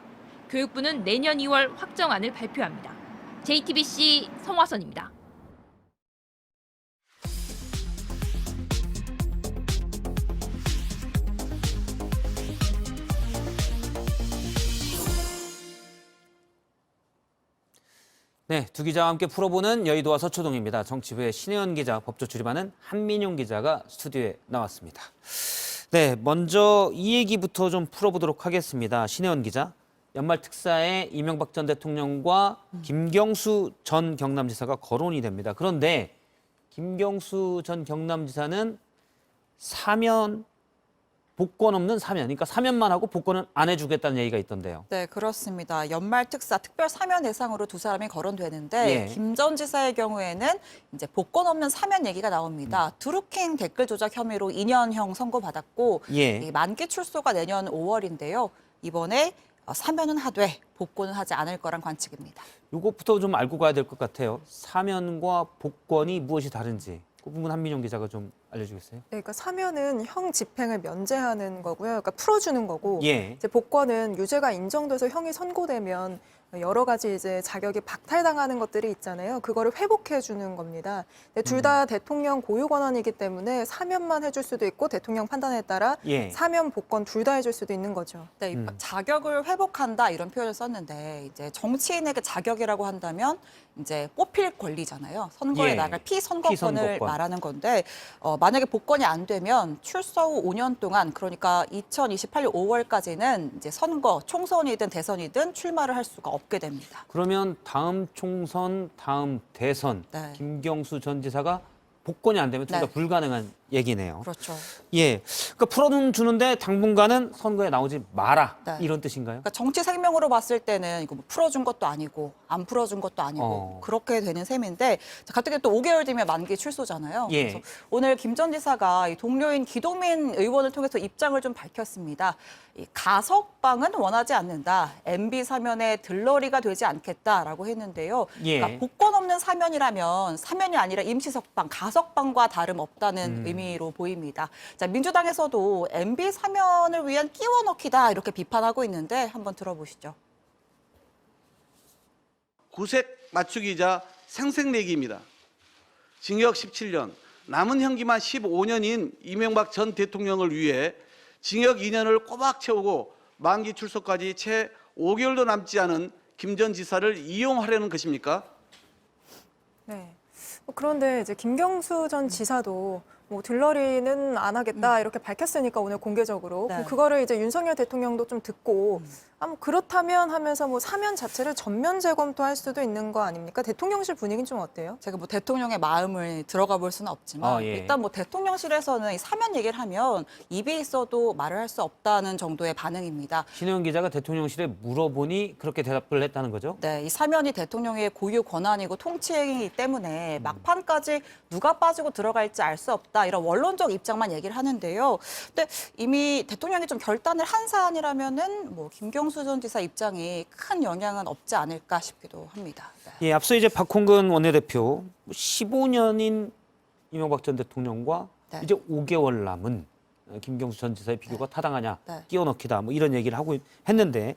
교육부는 내년 2월 확정안을 발표합니다. JTBC 성화선입니다. 네, 두 기자와 함께 풀어보는 여의도와 서초동입니다. 정치부의 신혜원 기자, 법조 출입하는 한민용 기자가 스튜디오에 나왔습니다. 네, 먼저 이 얘기부터 좀 풀어보도록 하겠습니다. 신혜원 기자, 연말 특사에 이명박 전 대통령과 김경수 전 경남지사가 거론이 됩니다. 그런데 김경수 전 경남지사는 사면, 복권 없는 사면, 그러니까 사면만 하고 복권은 안 해주겠다는 얘기가 있던데요. 네, 그렇습니다. 연말 특사 특별 사면 대상으로 두 사람이 거론되는데 김 전 지사의 경우에는 이제 복권 없는 사면 얘기가 나옵니다. 드루킹 댓글 조작 혐의로 2년형 선고받았고 만기 출소가 내년 5월인데요. 이번에 사면은 하되 복권은 하지 않을 거란 관측입니다. 이것부터 좀 알고 가야 될 것 같아요. 사면과 복권이 무엇이 다른지 그 부분 한민영 기자가 좀 알려주겠어요? 네, 그러니까 사면은 형 집행을 면제하는 거고요. 그러니까 풀어주는 거고, 예. 이제 복권은 유죄가 인정돼서 형이 선고되면 여러 가지 이제 자격이 박탈당하는 것들이 있잖아요. 그거를 회복해 주는 겁니다. 둘 다 대통령 고유 권한이기 때문에 사면만 해줄 수도 있고 대통령 판단에 따라 예. 사면, 복권 둘 다 해줄 수도 있는 거죠. 네, 이 자격을 회복한다 이런 표현을 썼는데 이제 정치인에게 자격이라고 한다면 이제 뽑힐 권리잖아요. 선거에 예. 나갈 피선거권을 피선거권. 말하는 건데 만약에 복권이 안 되면 출소 후 5년 동안 그러니까 2028년 5월까지는 이제 선거, 총선이든 대선이든 출마를 할 수가 없게 됩니다. 그러면 다음 총선, 다음 대선 네. 김경수 전 지사가 복권이 안 되면 둘 다 네. 불가능한 얘기네요. 그렇죠. 예, 그러니까 풀어는 주는데 당분간은 선거에 나오지 마라 네. 이런 뜻인가요? 그러니까 정치 생명으로 봤을 때는 이거 뭐 풀어준 것도 아니고 안 풀어준 것도 아니고 그렇게 되는 셈인데 가뜩이 또 5개월 뒤면 만기 출소잖아요. 예. 그래서 오늘 김 전 지사가 이 동료인 기동민 의원을 통해서 입장을 좀 밝혔습니다. 이 가석방은 원하지 않는다. MB 사면의 들러리가 되지 않겠다라고 했는데요. 예. 그러니까 복권 없는 사면이라면 사면이 아니라 임시석방, 가석방과 다름없다는 의미로 보입니다. 자, 민주당에서도 MB 사면을 위한 끼워 넣기다 이렇게 비판하고 있는데 한번 들어보시죠. 구색 맞추기자 생색내기입니다. 징역 17년, 남은 형기만 15년인 이명박 전 대통령을 위해 징역 2년을 꼬박 채우고 만기 출소까지 채 5개월도 남지 않은 김 전 지사를 이용하려는 것입니까? 네. 그런데 이제 김경수 전 지사도 뭐 들러리는 안 하겠다 이렇게 밝혔으니까 오늘 공개적으로 네. 그럼 그거를 이제 윤석열 대통령도 좀 듣고 뭐 그렇다면 하면서 뭐 사면 자체를 전면 재검토할 수도 있는 거 아닙니까? 대통령실 분위기는 좀 어때요? 제가 뭐 대통령의 마음을 들어가 볼 수는 없지만 예. 일단 뭐 대통령실에서는 이 사면 얘기를 하면 입이 있어도 말을 할 수 없다는 정도의 반응입니다. 신혜원 기자가 대통령실에 물어보니 그렇게 대답을 했다는 거죠? 네, 이 사면이 대통령의 고유 권한이고 통치행위이기 때문에 막판까지 누가 빠지고 들어갈지 알 수 없다 이런 원론적 입장만 얘기를 하는데요. 근데 이미 대통령이 좀 결단을 한 사안이라면은 뭐 김경수 전 지사 입장이 큰 영향은 없지 않을까 싶기도 합니다. 네. 예, 앞서 이제 박홍근 원내대표 15년인 이명박 전 대통령과 네. 이제 5개월 남은 김경수 전 지사의 비교가 타당하냐, 네. 끼워 넣기다, 뭐 이런 얘기를 하고 했는데,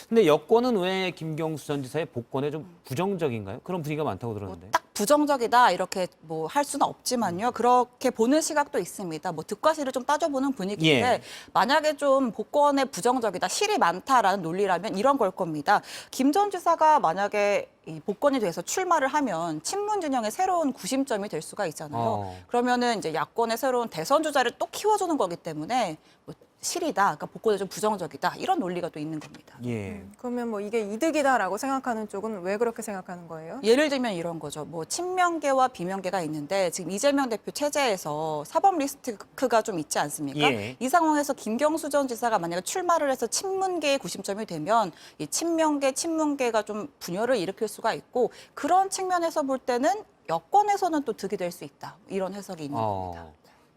근데 여권은 왜 김경수 전 지사의 복권에 좀 부정적인가요? 그런 분위기가 많다고 들었는데. 딱 부정적이다 이렇게 뭐 할 수는 없지만요. 그렇게 보는 시각도 있습니다. 뭐 득과 실을 좀 따져보는 분위기인데 예. 만약에 좀 복권에 부정적이다, 실이 많다라는 논리라면 이런 걸 겁니다. 김 전 지사가 만약에 이 복권이 돼서 출마를 하면 친문 진영의 새로운 구심점이 될 수가 있잖아요. 그러면은 이제 야권의 새로운 대선 주자를 또 키워주는 거기 때문에 뭐 실이다, 그러니까 복권에 좀 부정적이다 이런 논리가 또 있는 겁니다. 예. 그러면 뭐 이게 이득이다라고 생각하는 쪽은 왜 그렇게 생각하는 거예요? 예를 들면 이런 거죠. 뭐 친명계와 비명계가 있는데 지금 이재명 대표 체제에서 사법 리스크가 좀 있지 않습니까? 예. 이 상황에서 김경수 전 지사가 만약에 출마를 해서 친문계의 구심점이 되면 이 친명계, 친문계가 좀 분열을 일으킬 수가 있고 그런 측면에서 볼 때는 여권에서는 또 득이 될 수 있다. 이런 해석이 있는 겁니다.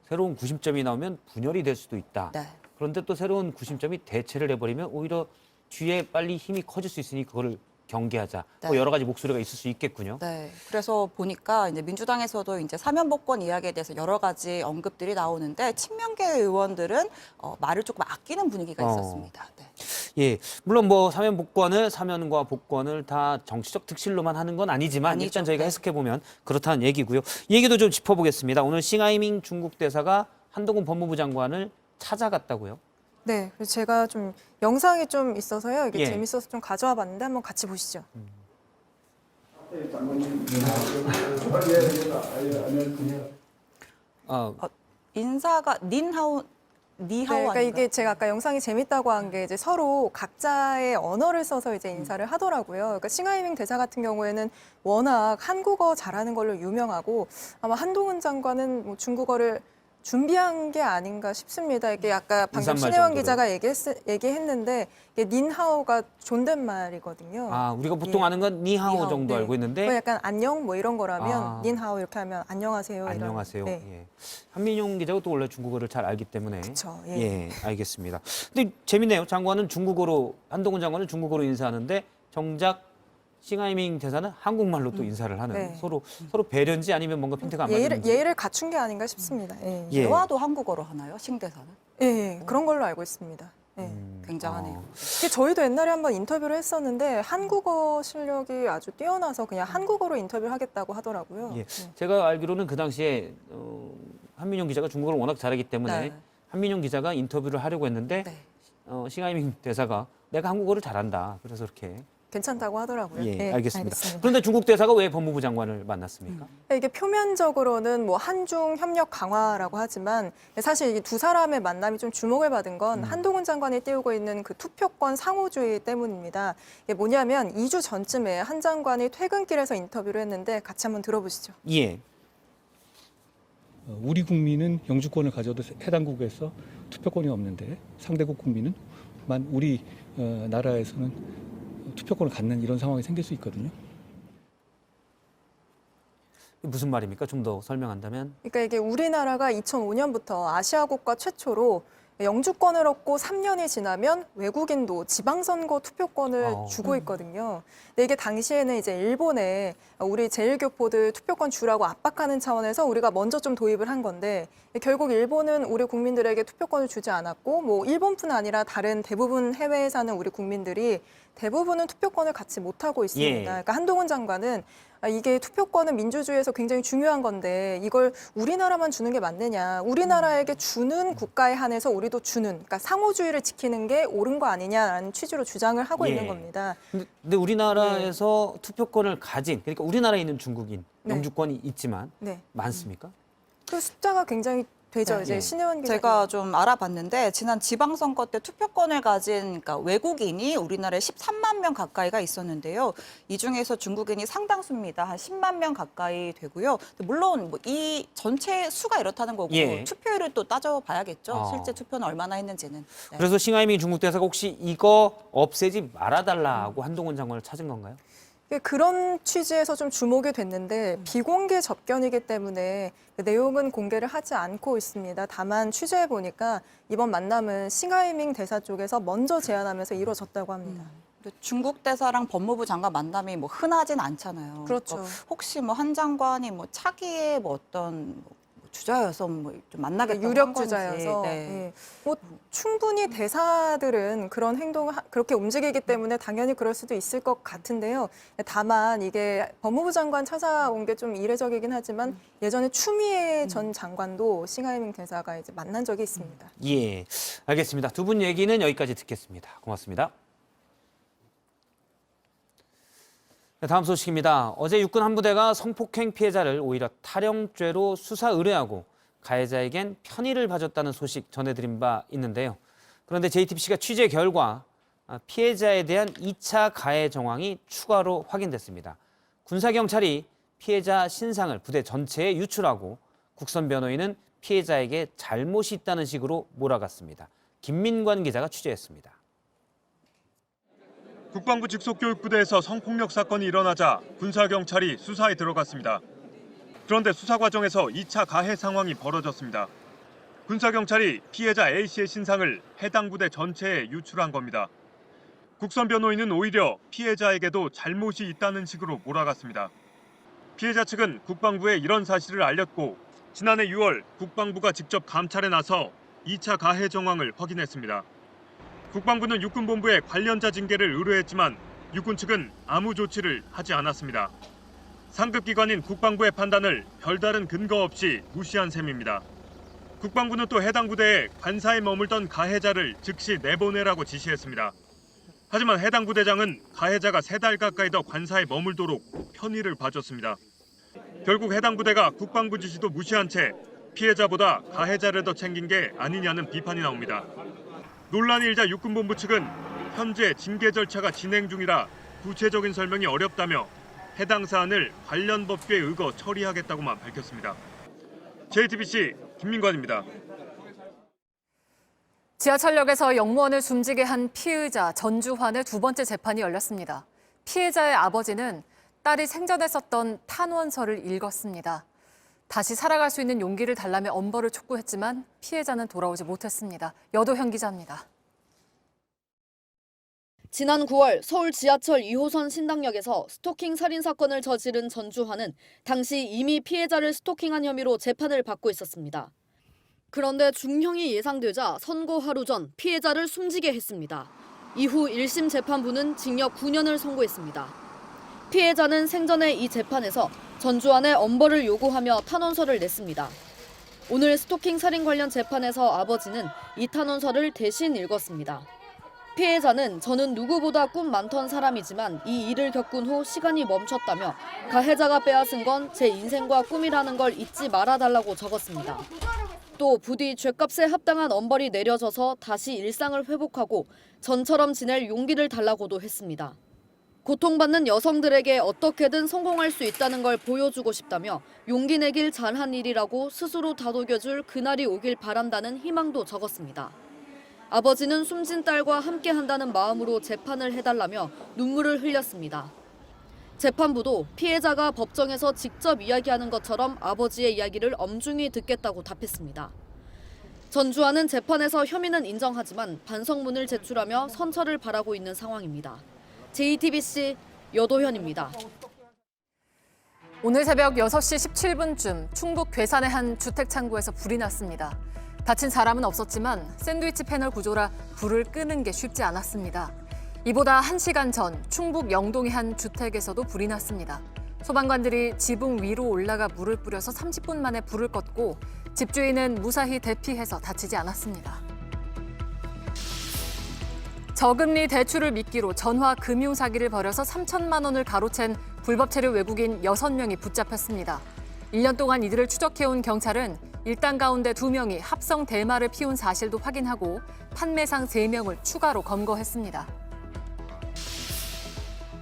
새로운 구심점이 나오면 분열이 될 수도 있다. 네. 그런데 또 새로운 구심점이 대체를 해버리면 오히려 뒤에 빨리 힘이 커질 수 있으니 그거를 경계하자. 뭐 네. 여러 가지 목소리가 있을 수 있겠군요. 네, 그래서 보니까 이제 민주당에서도 이제 사면 복권 이야기에 대해서 여러 가지 언급들이 나오는데 친명계 의원들은 말을 조금 아끼는 분위기가 있었습니다. 네. 예, 물론 뭐 사면 복권을 사면과 복권을 다 정치적 특실로만 하는 건 아니지만 아니죠. 일단 저희가 네. 해석해 보면 그렇다는 얘기고요. 이 얘기도 좀 짚어보겠습니다. 오늘 싱하이밍 중국 대사가 한동훈 법무부 장관을 찾아갔다고요? 네, 그래서 제가 좀 영상이 좀 있어서요. 이게 예. 재밌어서 좀 가져와 봤는데 한번 같이 보시죠. 인사가 니하오 네, 그러니까 이게 제가 아까 영상이 재밌다고 한 게 이제 서로 각자의 언어를 써서 이제 인사를 하더라고요. 그러니까 싱하이밍 대사 같은 경우에는 워낙 한국어 잘하는 걸로 유명하고 아마 한동훈 장관은 뭐 중국어를 준비한 게 아닌가 싶습니다. 이게 아까 방금 인사말 신혜원 정도로. 기자가 얘기했는데 이게 닌하오가 존댓말이거든요. 아, 우리가 보통 예. 아는 건 니하오 니하오, 정도 네. 알고 있는데 그거 약간 안녕 뭐 이런 거라면 아. 닌하오 이렇게 하면 안녕하세요. 이런. 안녕하세요. 네. 예. 한민용 기자가 또 원래 중국어를 잘 알기 때문에 그쵸, 예. 예. 알겠습니다. 근데 재밌네요. 장관은 중국어로 한동훈 장관은 중국어로 인사하는데 정작 싱하이밍 대사는 한국말로 또 인사를 하는 네. 서로 배려인지 아니면 뭔가 핀트가 안 맞는지. 예의를 갖춘 게 아닌가 싶습니다. 예. 대화도 한국어로 하나요? 싱 대사는? 예, 그런 걸로 알고 있습니다. 예. 굉장하네요. 이게 저희도 옛날에 한번 인터뷰를 했었는데 한국어 실력이 아주 뛰어나서 그냥 한국어로 인터뷰를 하겠다고 하더라고요. 예. 제가 알기로는 그 당시에 한민용 기자가 중국어를 워낙 잘하기 때문에 네. 한민용 기자가 인터뷰를 하려고 했는데 싱하이밍 대사가 내가 한국어를 잘한다. 그래서 이렇게 괜찮다고 하더라고요. 예, 알겠습니다. 그런데 중국 대사가 왜 법무부 장관을 만났습니까? 이게 표면적으로는 뭐 한중 협력 강화라고 하지만 사실 이 두 사람의 만남이 좀 주목을 받은 건 한동훈 장관이 띄우고 있는 그 투표권 상호주의 때문입니다. 이게 뭐냐면 2주 전쯤에 한 장관이 퇴근길에서 인터뷰를 했는데 같이 한번 들어보시죠. 예. 우리 국민은 영주권을 가져도 해당국에서 투표권이 없는데 상대국 국민은 우리 나라에서는 투표권을 갖는 이런 상황이 생길 수 있거든요. 무슨 말입니까? 좀 더 설명한다면? 그러니까 이게 우리나라가 2005년부터 아시아 국가 최초로 영주권을 얻고 3년이 지나면 외국인도 지방선거 투표권을 주고 있거든요. 근데 이게 당시에는 이제 일본에 우리 제1교포들 투표권 주라고 압박하는 차원에서 우리가 먼저 좀 도입을 한 건데 결국 일본은 우리 국민들에게 투표권을 주지 않았고 뭐 일본뿐 아니라 다른 대부분 해외에 사는 우리 국민들이 대부분은 투표권을 갖지 못하고 있습니다. 예. 그러니까 한동훈 장관은 이게 투표권은 민주주의에서 굉장히 중요한 건데 이걸 우리나라만 주는 게 맞느냐. 우리나라에게 주는 국가에 한해서 우리도 주는, 그러니까 상호주의를 지키는 게 옳은 거 아니냐라는 취지로 주장을 하고 예. 있는 겁니다. 근데 우리나라에서 투표권을 가진, 그러니까 우리나라에 있는 중국인, 영주권이 있지만 많습니까? 그 숫자가 굉장히 되죠. 이제 예. 신혜원 기자. 제가 좀 알아봤는데 지난 지방선거 때 투표권을 가진 그러니까 외국인이 우리나라에 13만 명 가까이가 있었는데요. 이 중에서 중국인이 상당수입니다. 한 10만 명 가까이 되고요. 물론 뭐 이 전체 수가 이렇다는 거고 예. 투표율을 또 따져봐야겠죠. 실제 투표는 얼마나 했는지는. 네. 그래서 싱하이밍 중국 대사가 혹시 이거 없애지 말아달라고 한동훈 장관을 찾은 건가요? 그런 취지에서 좀 주목이 됐는데 비공개 접견이기 때문에 그 내용은 공개를 하지 않고 있습니다. 다만 취재해 보니까 이번 만남은 싱하이밍 대사 쪽에서 먼저 제안하면서 이루어졌다고 합니다. 중국 대사랑 법무부 장관 만남이 뭐 흔하진 않잖아요. 그렇죠. 그러니까 혹시 뭐 한 장관이 뭐 차기의 뭐 어떤 주자여서 뭐 좀 만나겠다고 한 유력 건지. 주자여서 네. 예. 뭐 충분히 대사들은 그런 행동을 그렇게 움직이기 때문에 당연히 그럴 수도 있을 것 같은데요. 다만 이게 법무부 장관 찾아온 게 좀 이례적이긴 하지만 예전에 추미애 전 장관도 싱하이밍 대사가 이제 만난 적이 있습니다. 예, 알겠습니다. 두 분 얘기는 여기까지 듣겠습니다. 고맙습니다. 네, 다음 소식입니다. 어제 육군 한 부대가 성폭행 피해자를 오히려 탈영죄로 수사 의뢰하고 가해자에겐 편의를 봐줬다는 소식 전해드린 바 있는데요. 그런데 JTBC가 취재 결과 피해자에 대한 2차 가해 정황이 추가로 확인됐습니다. 군사경찰이 피해자 신상을 부대 전체에 유출하고 국선 변호인은 피해자에게 잘못이 있다는 식으로 몰아갔습니다. 김민관 기자가 취재했습니다. 국방부 직속교육부대에서 성폭력 사건이 일어나자 군사경찰이 수사에 들어갔습니다. 그런데 수사 과정에서 2차 가해 상황이 벌어졌습니다. 군사경찰이 피해자 A씨의 신상을 해당 부대 전체에 유출한 겁니다. 국선 변호인은 오히려 피해자에게도 잘못이 있다는 식으로 몰아갔습니다. 피해자 측은 국방부에 이런 사실을 알렸고 지난해 6월 국방부가 직접 감찰에 나서 2차 가해 정황을 확인했습니다. 국방부는 육군본부에 관련자 징계를 의뢰했지만 육군 측은 아무 조치를 하지 않았습니다. 상급기관인 국방부의 판단을 별다른 근거 없이 무시한 셈입니다. 국방부는 또 해당 부대에 관사에 머물던 가해자를 즉시 내보내라고 지시했습니다. 하지만 해당 부대장은 가해자가 3달 가까이 더 관사에 머물도록 편의를 봐줬습니다. 결국 해당 부대가 국방부 지시도 무시한 채 피해자보다 가해자를 더 챙긴 게 아니냐는 비판이 나옵니다. 논란이 일자 육군본부 측은 현재 징계 절차가 진행 중이라 구체적인 설명이 어렵다며 해당 사안을 관련 법규에 의거 처리하겠다고만 밝혔습니다. JTBC 김민관입니다. 지하철역에서 영무원을 숨지게 한 피의자 전주환의 두 번째 재판이 열렸습니다. 피해자의 아버지는 딸이 생전에 썼던 탄원서를 읽었습니다. 다시 살아갈 수 있는 용기를 달라며 엄벌을 촉구했지만 피해자는 돌아오지 못했습니다. 여도현 기자입니다. 지난 9월 서울 지하철 2호선 신당역에서 스토킹 살인 사건을 저지른 전주환은 당시 이미 피해자를 스토킹한 혐의로 재판을 받고 있었습니다. 그런데 중형이 예상되자 선고 하루 전 피해자를 숨지게 했습니다. 이후 1심 재판부는 징역 9년을 선고했습니다. 피해자는 생전에 이 재판에서 전주환의 엄벌을 요구하며 탄원서를 냈습니다. 오늘 스토킹 살인 관련 재판에서 아버지는 이 탄원서를 대신 읽었습니다. 피해자는 저는 누구보다 꿈 많던 사람이지만 이 일을 겪은 후 시간이 멈췄다며 가해자가 빼앗은 건 제 인생과 꿈이라는 걸 잊지 말아달라고 적었습니다. 또 부디 죗값에 합당한 엄벌이 내려져서 다시 일상을 회복하고 전처럼 지낼 용기를 달라고도 했습니다. 고통받는 여성들에게 어떻게든 성공할 수 있다는 걸 보여주고 싶다며 용기 내길 잘한 일이라고 스스로 다독여줄 그날이 오길 바란다는 희망도 적었습니다. 아버지는 숨진 딸과 함께한다는 마음으로 재판을 해달라며 눈물을 흘렸습니다. 재판부도 피해자가 법정에서 직접 이야기하는 것처럼 아버지의 이야기를 엄중히 듣겠다고 답했습니다. 전주환은 재판에서 혐의는 인정하지만 반성문을 제출하며 선처를 바라고 있는 상황입니다. JTBC 여도현입니다. 오늘 새벽 6시 17분쯤 충북 괴산의 한 주택 창고에서 불이 났습니다. 다친 사람은 없었지만 샌드위치 패널 구조라 불을 끄는 게 쉽지 않았습니다. 이보다 1시간 전 충북 영동의 한 주택에서도 불이 났습니다. 소방관들이 지붕 위로 올라가 물을 뿌려서 30분 만에 불을 껐고 집주인은 무사히 대피해서 다치지 않았습니다. 저금리 대출을 미끼로 전화 금융 사기를 벌여서 3천만 원을 가로챈 불법 체류 외국인 6명이 붙잡혔습니다. 1년 동안 이들을 추적해온 경찰은 일당 가운데 2명이 합성 대마를 피운 사실도 확인하고 판매상 3명을 추가로 검거했습니다.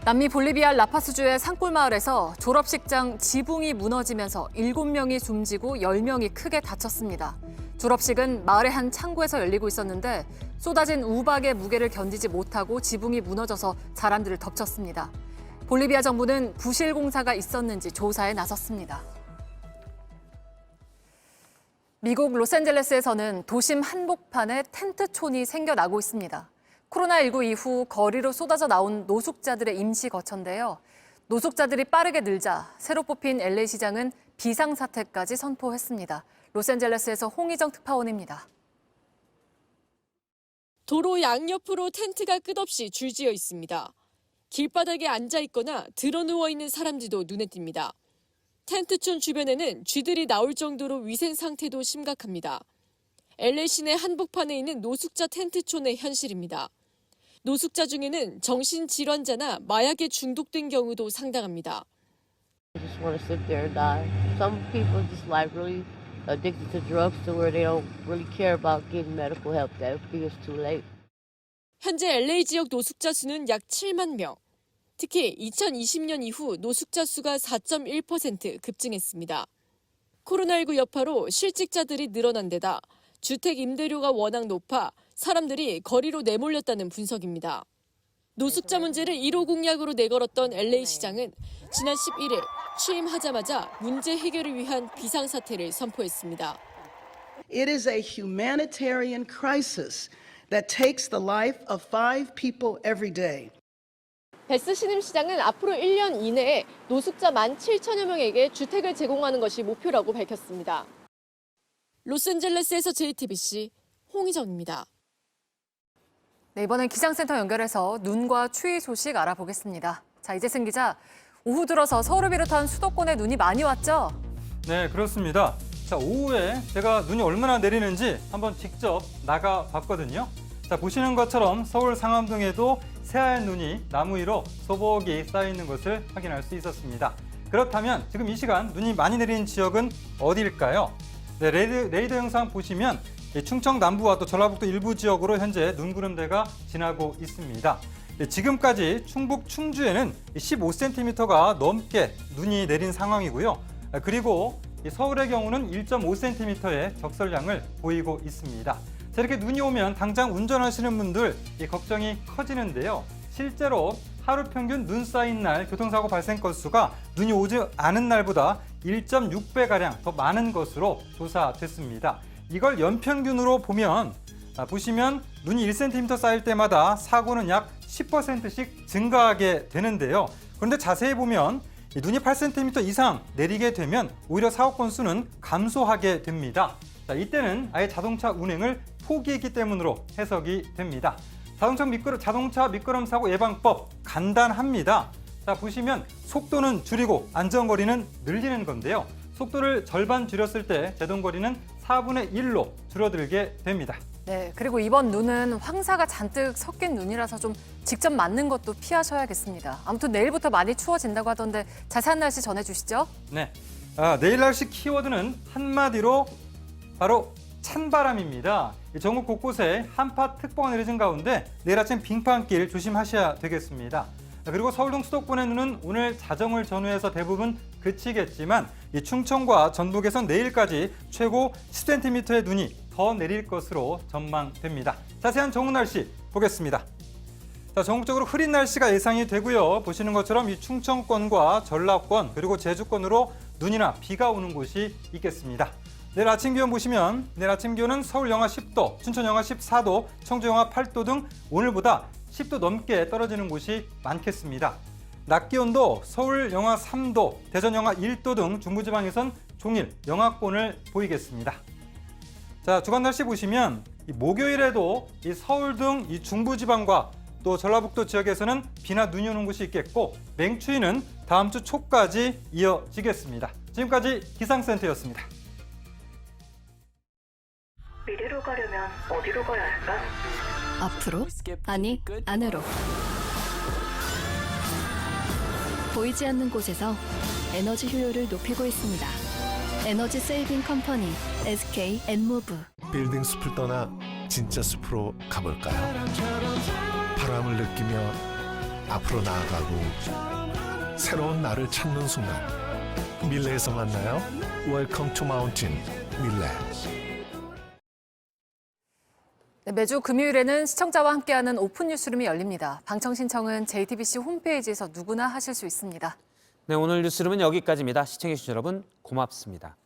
남미 볼리비아 라파스주의 산골 마을에서 졸업식장 지붕이 무너지면서 7명이 숨지고 10명이 크게 다쳤습니다. 졸업식은 마을의 한 창고에서 열리고 있었는데 쏟아진 우박의 무게를 견디지 못하고 지붕이 무너져서 사람들을 덮쳤습니다. 볼리비아 정부는 부실 공사가 있었는지 조사에 나섰습니다. 미국 로스앤젤레스에서는 도심 한복판에 텐트촌이 생겨나고 있습니다. 코로나19 이후 거리로 쏟아져 나온 노숙자들의 임시 거처인데요. 노숙자들이 빠르게 늘자 새로 뽑힌 LA 시장은 비상사태까지 선포했습니다. 로스앤젤레스에서 홍희정 특파원입니다. 도로 양옆으로 텐트가 끝없이 줄지어 있습니다. 길바닥에 앉아 있거나 드러누워 있는 사람들도 눈에 띕니다. 텐트촌 주변에는 쥐들이 나올 정도로 위생 상태도 심각합니다. LA 시내 한복판에 있는 노숙자 텐트촌의 현실입니다. 노숙자 중에는 정신질환자나 마약에 중독된 경우도 상당합니다. just want to sit there and die. Some people just like really addicted to drugs to where they don't really care about getting medical help. That because it's too late. 현재 LA 지역 노숙자 수는 약 7만 명. 특히 2020년 이후 노숙자 수가 4.1% 급증했습니다. 코로나19 여파로 실직자들이 늘어난 데다 주택 임대료가 워낙 높아 사람들이 거리로 내몰렸다는 분석입니다. 노숙자 문제를 1호 공약으로 내걸었던 LA 시장은 지난 11일 취임하자마자 문제 해결을 위한 비상사태를 선포했습니다. It is a humanitarian crisis that takes the life of 5 people every day. 베스 신임 시장은 앞으로 1년 이내에 노숙자 17,000여 명에게 주택을 제공하는 것이 목표라고 밝혔습니다. 로스앤젤레스에서 JTBC 홍희정입니다. 네, 이번엔 기상센터 연결해서 눈과 추위 소식 알아보겠습니다. 자, 이재승 기자, 오후 들어서 서울을 비롯한 수도권에 눈이 많이 왔죠? 네, 그렇습니다. 자, 오후에 제가 눈이 얼마나 내리는지 한번 직접 나가봤거든요. 자, 보시는 것처럼 서울 상암동에도 새하얀 눈이 나무 위로 소복이 쌓여있는 것을 확인할 수 있었습니다. 그렇다면 지금 이 시간 눈이 많이 내리는 지역은 어디일까요? 네, 레이더 영상 보시면 충청 남부와 또 전라북도 일부 지역으로 현재 눈구름대가 지나고 있습니다. 지금까지 충북 충주에는 15cm가 넘게 눈이 내린 상황이고요. 그리고 서울의 경우는 1.5cm의 적설량을 보이고 있습니다. 자, 이렇게 눈이 오면 당장 운전하시는 분들 걱정이 커지는데요. 실제로 하루 평균 눈 쌓인 날 교통사고 발생 건수가 눈이 오지 않은 날보다 1.6배가량 더 많은 것으로 조사됐습니다. 이걸 연평균으로 보면 보시면 눈이 1cm 쌓일 때마다 사고는 약 10%씩 증가하게 되는데요. 그런데 자세히 보면 이 눈이 8cm 이상 내리게 되면 오히려 사고 건수는 감소하게 됩니다. 자, 이때는 아예 자동차 운행을 포기했기 때문으로 해석이 됩니다. 자동차 미끄럼 사고 예방법 간단합니다. 자, 보시면 속도는 줄이고 안전거리는 늘리는 건데요. 속도를 절반 줄였을 때 제동거리는 4분의 1로 줄어들게 됩니다. 네, 그리고 이번 눈은 황사가 잔뜩 섞인 눈이라서 좀 직접 맞는 것도 피하셔야겠습니다. 아무튼 내일부터 많이 추워진다고 하던데 자세한 날씨 전해주시죠. 네, 내일 날씨 키워드는 한마디로 바로 찬바람입니다. 전국 곳곳에 한파특보가 내려진 가운데 내일 아침 빙판길 조심하셔야 되겠습니다. 그리고 서울 등 수도권의 눈은 오늘 자정을 전후해서 대부분 그치겠지만 이 충청과 전북에선 내일까지 최고 10cm의 눈이 더 내릴 것으로 전망됩니다. 자세한 전국 날씨 보겠습니다. 자, 전국적으로 흐린 날씨가 예상이 되고요. 보시는 것처럼 이 충청권과 전라권 그리고 제주권으로 눈이나 비가 오는 곳이 있겠습니다. 내일 아침 기온 보시면 내일 아침 기온은 서울 영하 10도, 춘천 영하 14도, 청주 영하 8도 등 오늘보다 10도 넘게 떨어지는 곳이 많겠습니다. 낮 기온도 서울 영하 3도, 대전 영하 1도 등 중부지방에선 종일 영하권을 보이겠습니다. 자, 주간 날씨 보시면 이 목요일에도 이 서울 등 이 중부지방과 또 전라북도 지역에서는 비나 눈이 오는 곳이 있겠고 맹추위는 다음 주 초까지 이어지겠습니다. 지금까지 기상센터였습니다. 미래로 가려면 어디로 가야 할까? 앞으로? 아니, 안으로. 보이지 않는 곳에서 에너지 효율을 높이고 있습니다. 에너지 세이빙 컴퍼니 SK 엔모브. 빌딩 숲을 떠나 진짜 숲으로 가볼까요? 바람을 느끼며 앞으로 나아가고 새로운 나를 찾는 순간 밀레에서 만나요. 웰컴 투 마운틴 밀레. 네, 매주 금요일에는 시청자와 함께하는 오픈 뉴스룸이 열립니다. 방청 신청은 JTBC 홈페이지에서 누구나 하실 수 있습니다. 네, 오늘 뉴스룸은 여기까지입니다. 시청해주신 여러분 고맙습니다.